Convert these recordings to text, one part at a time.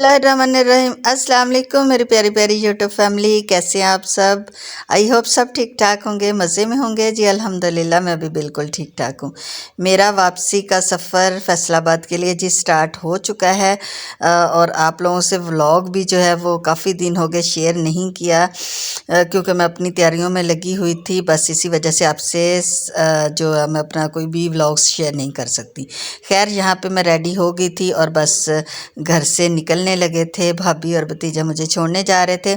रहीम अस्सलाम वालेकुम मेरी प्यारी प्यारी यूट्यूब फैमिली, कैसे हैं आप सब। आई होप सब ठीक ठाक होंगे, मज़े में होंगे। जी अल्हम्दुलिल्लाह मैं भी बिल्कुल ठीक ठाक हूँ। मेरा वापसी का सफ़र फैसलाबाद के लिए जी स्टार्ट हो चुका है। और आप लोगों से व्लॉग भी जो है वो काफ़ी दिन हो गए शेयर नहीं किया, क्योंकि मैं अपनी तैयारियों में लगी हुई थी। बस इसी वजह से आपसे जो है मैं अपना कोई भी व्लॉग्स शेयर नहीं कर सकती। खैर यहाँ पे मैं रेडी हो गई थी और बस घर से निकलने लगे थे। भाभी और भतीजा मुझे छोड़ने जा रहे थे,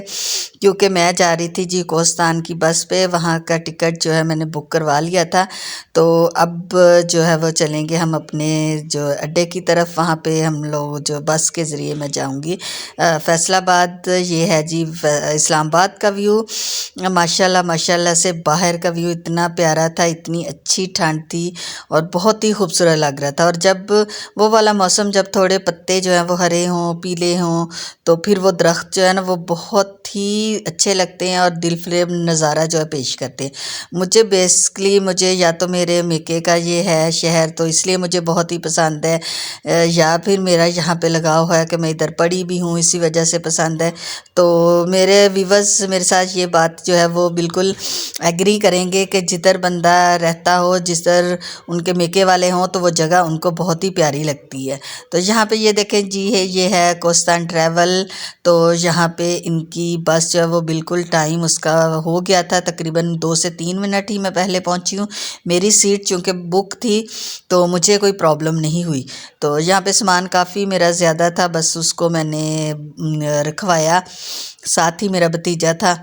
क्योंकि मैं जा रही थी जी कोस्तान की बस पे। वहाँ का टिकट जो है मैंने बुक करवा लिया था। तो अब जो है वो चलेंगे हम अपने जो अड्डे की तरफ। वहाँ पे हम लोग जो बस के ज़रिए मैं जाऊँगी फैसलाबाद। ये है जी इस्लामाबाद का व्यू। माशाल्लाह माशाल्लाह से बाहर का व्यू इतना प्यारा था, इतनी अच्छी ठंड थी और बहुत ही खूबसूरत लग रहा था। और जब वो वाला मौसम, जब थोड़े पत्ते जो हैं वो हरे हों पीले हों, तो फिर वो दरख्त जो है ना वो बहुत ही अच्छे लगते हैं और दिलफरेब नज़ारा जो है पेश करते हैं। मुझे बेसिकली मुझे या तो मेरे मेके का ये है शहर, तो इसलिए मुझे बहुत ही पसंद है, या फिर मेरा यहाँ पे लगाव है कि मैं इधर पढ़ी भी हूँ, इसी वजह से पसंद है। तो मेरे व्यूवर्स मेरे साथ ये बात जो है वो बिल्कुल एग्री करेंगे कि जिधर बंदा रहता हो, जिधर उनके मेके वाले हों, तो वो जगह उनको बहुत ही प्यारी लगती है। तो यहाँ पे ये देखें जी है, ये है कोस्तान ट्रैवल। तो यहाँ पे इनकी बस जो है वो बिल्कुल टाइम उसका हो गया था, तकरीबन 2 से 3 मिनट ही मैं पहले पहुँची हूँ। मेरी सीट चूँकि बुक थी तो मुझे कोई प्रॉब्लम नहीं हुई। तो यहाँ पे सामान काफ़ी मेरा ज़्यादा था, बस उसको मैंने रखवाया। साथ ही मेरा भतीजा था।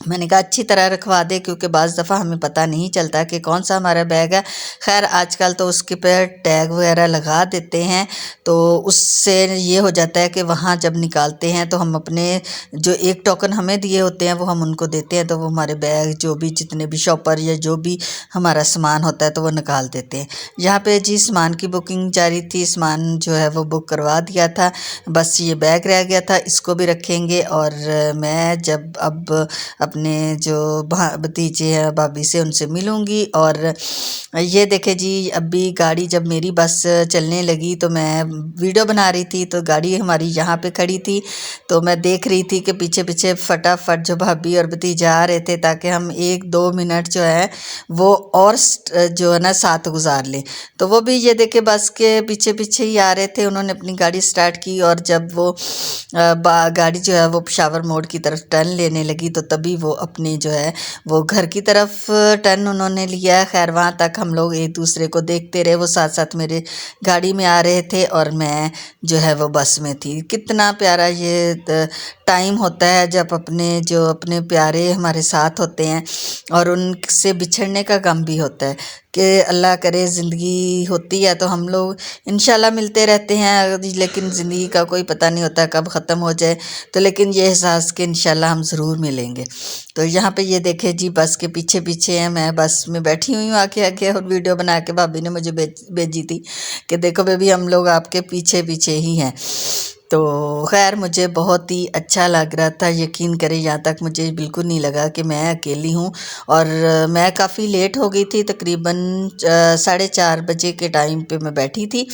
मैंने कहा अच्छी तरह रखवा दे, क्योंकि बाज़ दफ़ा हमें पता नहीं चलता कि कौन सा हमारा बैग है। खैर आजकल तो उसके पर टैग वगैरह लगा देते हैं, तो उससे ये हो जाता है कि वहाँ जब निकालते हैं तो हम अपने जो एक टोकन हमें दिए होते हैं वो हम उनको देते हैं, तो वो हमारे बैग जो भी जितने भी शॉपर या जो भी हमारा सामान होता है तो वो निकाल देते हैं। यहाँ पे जी सामान की बुकिंग जारी थी, सामान जो है वो बुक करवा दिया था। बस ये बैग रह गया था, इसको भी रखेंगे। और मैं जब अब अपने जो भतीजे हैं भाभी से उनसे मिलूँगी। और ये देखे जी अभी गाड़ी जब मेरी बस चलने लगी तो मैं वीडियो बना रही थी, तो गाड़ी हमारी यहाँ पे खड़ी थी। तो मैं देख रही थी कि पीछे पीछे फटाफट जो भाभी और भतीजा आ रहे थे, ताकि हम 1-2 मिनट जो है वो और जो है ना साथ गुजार लें। तो वो भी ये देखे बस के पीछे पीछे ही आ रहे थे। उन्होंने अपनी गाड़ी स्टार्ट की और जब वो गाड़ी जो है वो पेशावर मोड़ की तरफ टर्न लेने लगी, तो तभी वो अपनी जो है वो घर की तरफ टर्न उन्होंने लिया। खैर वहाँ तक हम लोग एक दूसरे को देखते रहे। वो साथ साथ मेरे गाड़ी में आ रहे थे और मैं जो है वो बस में थी। कितना प्यारा ये टाइम होता है जब अपने प्यारे हमारे साथ होते हैं और उनसे बिछड़ने का गम भी होता है। कि अल्लाह करे ज़िंदगी होती है तो हम लोग इंशाल्लाह मिलते रहते हैं, लेकिन ज़िंदगी का कोई पता नहीं होता कब ख़त्म हो जाए। तो लेकिन ये एहसास कि इंशाल्लाह हम ज़रूर मिलेंगे। तो यहाँ पे ये देखे जी बस के पीछे पीछे हैं, मैं बस में बैठी हुई हूँ आके आके, और वीडियो बना के भाभी ने मुझे भेजी थी कि देखो बेबी हम लोग आपके पीछे पीछे ही हैं। तो खैर मुझे बहुत ही अच्छा लग रहा था। यकीन करें यहाँ तक मुझे बिल्कुल नहीं लगा कि मैं अकेली हूँ। और मैं काफ़ी लेट हो गई थी, तकरीबन 4:30 बजे के टाइम पे मैं बैठी थी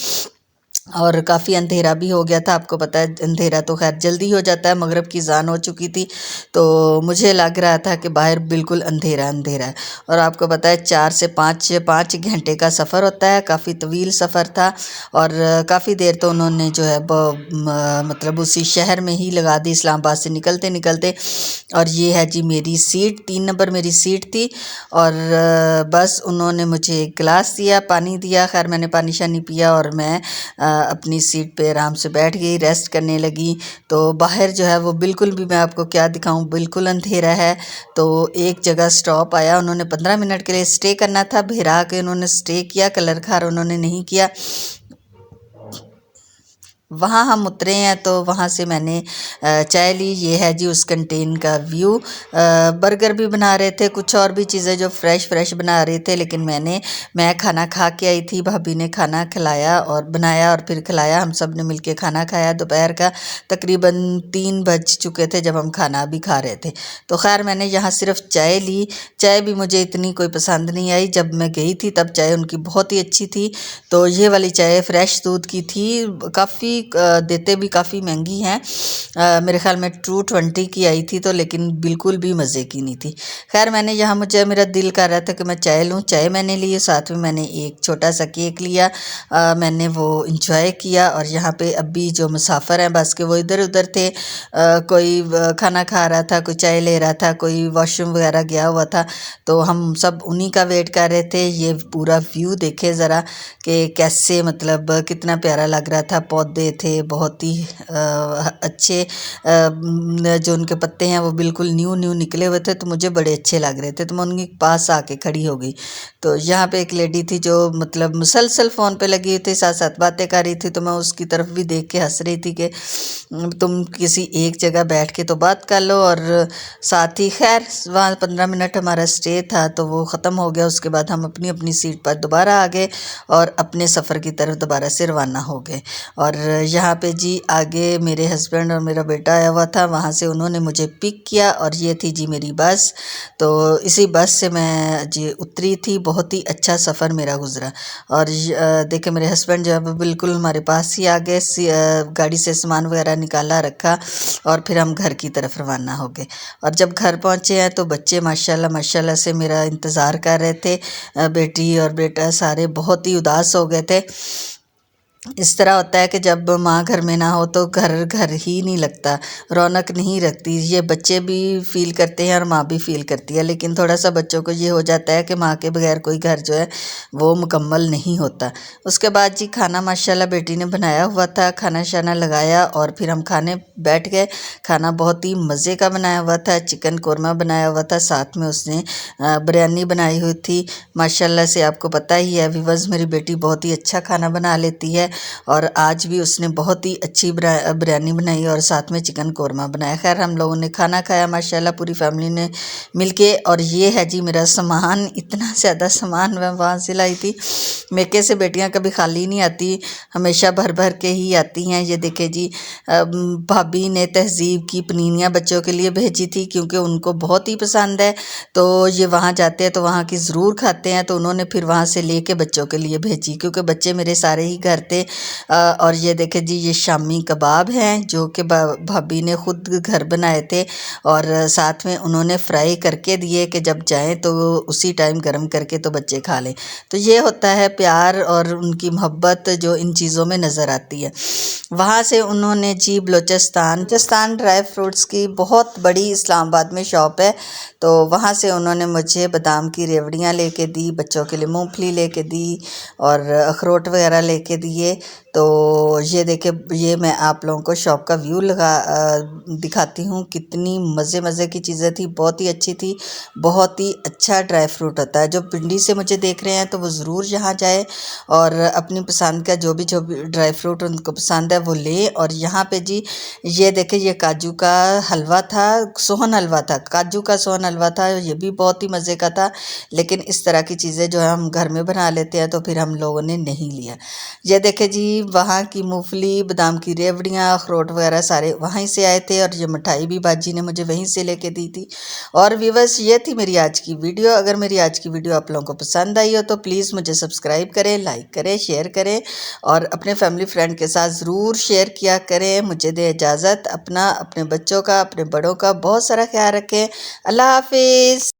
और काफ़ी अंधेरा भी हो गया था। आपको पता है अंधेरा तो खैर जल्दी हो जाता है, मगरिब की ज़ान हो चुकी थी, तो मुझे लग रहा था कि बाहर बिल्कुल अंधेरा अंधेरा है। और आपको पता है 4 से 5 घंटे का सफ़र होता है, काफ़ी तवील सफ़र था। और काफ़ी देर तो उन्होंने जो है मतलब उसी शहर में ही लगा दी इस्लामाबाद से निकलते निकलते। और ये है जी मेरी सीट, 3 नंबर मेरी सीट थी। और बस उन्होंने मुझे एक गिलास दिया, पानी दिया। खैर मैंने पानी शानी पिया और मैं अपनी सीट पे आराम से बैठ गई, रेस्ट करने लगी। तो बाहर जो है वो बिल्कुल भी, मैं आपको क्या दिखाऊं, बिल्कुल अंधेरा है। तो एक जगह स्टॉप आया, उन्होंने 15 मिनट के लिए स्टे करना था, भिरा के उन्होंने स्टे किया, कलर खार उन्होंने नहीं किया। वहाँ हम उतरे हैं तो वहाँ से मैंने चाय ली। ये है जी उस कंटेन का व्यू। बर्गर भी बना रहे थे, कुछ और भी चीज़ें जो फ्रेश बना रहे थे, लेकिन मैं खाना खा के आई थी। भाभी ने खाना खिलाया और बनाया और फिर खिलाया, हम सब ने मिलके खाना खाया। दोपहर का तकरीबन 3 बज चुके थे जब हम खाना भी खा रहे थे। तो खैर मैंने यहाँ सिर्फ चाय ली। चाय भी मुझे इतनी कोई पसंद नहीं आई, जब मैं गई थी तब चाय उनकी बहुत ही अच्छी थी। तो ये वाली चाय फ्रेश दूध की थी, काफ़ी देते भी काफ़ी महंगी हैं। मेरे ख्याल में 220 की आई थी, तो लेकिन बिल्कुल भी मज़े की नहीं थी। खैर मैंने यहाँ, मुझे मेरा दिल कर रहा था कि मैं चाय लूँ, चाय मैंने ली, साथ में मैंने एक छोटा सा केक लिया। मैंने वो इंजॉय किया। और यहाँ पे अभी जो मुसाफिर हैं बस के, वो इधर उधर थे। कोई खाना खा रहा था, कोई चाय ले रहा था, कोई वॉशरूम वगैरह गया हुआ था, तो हम सब उन्हीं का वेट कर रहे थे। ये पूरा व्यू देखे ज़रा कि कैसे, मतलब कितना प्यारा लग रहा था। पौधे थे बहुत ही अच्छे, जो उनके पत्ते हैं वो बिल्कुल न्यू न्यू निकले हुए थे, तो मुझे बड़े अच्छे लग रहे थे। तो मैं उनके पास आके खड़ी हो गई। तो यहाँ पे एक लेडी थी जो मतलब मुसलसल फ़ोन पे लगी हुई थी, साथ साथ बातें कर रही थी। तो मैं उसकी तरफ भी देख के हंस रही थी कि तुम किसी एक जगह बैठ के तो बात कर लो। और साथ ही खैर वहाँ 15 मिनट हमारा स्टे था, तो वो ख़त्म हो गया। उसके बाद हम अपनी अपनी सीट पर दोबारा आ गए और अपने सफ़र की तरफ दोबारा से रवाना हो गए। और यहाँ पे जी आगे मेरे हस्बैंड और मेरा बेटा आया हुआ था, वहाँ से उन्होंने मुझे पिक किया और ये थी जी मेरी बस। तो इसी बस से मैं जी उतरी थी। बहुत ही अच्छा सफ़र मेरा गुज़रा। और देखे मेरे हस्बैंड जो है वो बिल्कुल हमारे पास ही आ गए, गाड़ी से सामान वगैरह निकाला, रखा और फिर हम घर की तरफ रवाना हो गए। और जब घर पहुँचे हैं तो बच्चे माशाल्लाह माशाल्लाह से मेरा इंतज़ार कर रहे थे। बेटी और बेटा सारे बहुत ही उदास हो गए थे। इस तरह होता है कि जब माँ घर में ना हो तो घर घर ही नहीं लगता, रौनक नहीं रखती। ये बच्चे भी फ़ील करते हैं और माँ भी फ़ील करती है। लेकिन थोड़ा सा बच्चों को ये हो जाता है कि माँ के बगैर कोई घर जो है वो मुकम्मल नहीं होता। उसके बाद जी खाना माशाल्लाह बेटी ने बनाया हुआ था, खाना शाना लगाया और फिर हम खाने बैठ गए। खाना बहुत ही मज़े का बनाया हुआ था, चिकन कौरमा बनाया हुआ था, साथ में उसने बिरयानी बनाई हुई थी। माशाल्लाह से आपको पता ही है व्यूअर्स, मेरी बेटी बहुत ही अच्छा खाना बना लेती है। और आज भी उसने बहुत ही अच्छी बिरयानी बनाई और साथ में चिकन कौरमा बनाया। खैर हम लोगों ने खाना खाया माशाल्लाह पूरी फैमिली ने मिलके। और ये है जी मेरा सामान, इतना ज़्यादा सामान मैं वहाँ से लाई थी। मेके से बेटियाँ कभी खाली नहीं आती, हमेशा भर भर के ही आती हैं। ये देखे जी भाभी ने तहज़ीब की पनीनियाँ बच्चों के लिए भेजी थी, क्योंकि उनको बहुत ही पसंद है। तो ये वहाँ जाते हैं तो वहाँ की ज़रूर खाते हैं, तो उन्होंने फिर वहाँ से लेके बच्चों के लिए भेजी, क्योंकि बच्चे मेरे सारे ही घर थे। और ये देखे जी ये शामी कबाब हैं जो कि भाभी ने ख़ुद घर बनाए थे और साथ में उन्होंने फ्राई करके दिए कि जब जाएं तो उसी टाइम गर्म करके तो बच्चे खा लें। तो ये होता है प्यार और उनकी मोहब्बत जो इन चीज़ों में नज़र आती है। वहाँ से उन्होंने जी बलूचिस्तान ड्राई फ्रूट्स की बहुत बड़ी इस्लामाबाद में शॉप है, तो वहाँ से उन्होंने मुझे बादाम की रेवड़ियाँ लेके दी, बच्चों के लिए मूंगफली लेके दी और अखरोट वगैरह लेके दिए। तो ये देखे, ये मैं आप लोगों को शॉप का व्यू दिखाती हूँ। कितनी मज़े मज़े की चीज़ें थी, बहुत ही अच्छी थी। बहुत ही अच्छा ड्राई फ्रूट होता है। जो पिंडी से मुझे देख रहे हैं तो वो ज़रूर यहाँ जाए और अपनी पसंद का जो भी ड्राई फ्रूट उनको पसंद है वो ले। और यहाँ पे जी ये देखे, ये काजू का हलवा था, सोहन हलवा था, काजू का सोहन हलवा था। ये भी बहुत ही मज़े का था। लेकिन इस तरह की चीज़ें जो है हम घर में बना लेते हैं, तो फिर हम लोगों ने नहीं लिया। ये देखे जी वहाँ की मूंगफली, बादाम की रेवड़ियाँ, अखरोट वगैरह सारे वहीं से आए थे। और ये मिठाई भी बाजी ने मुझे वहीं से लेके दी थी। और व्यूअर्स ये थी मेरी आज की वीडियो। अगर मेरी आज की वीडियो आप लोगों को पसंद आई हो तो प्लीज़ मुझे सब्सक्राइब करें, लाइक करें, शेयर करें और अपने फैमिली फ्रेंड के साथ ज़रूर शेयर किया करें। मुझे दे इजाज़त। अपना, अपने बच्चों का, अपने बड़ों का बहुत सारा ख्याल रखें। अल्लाह हाफिज़।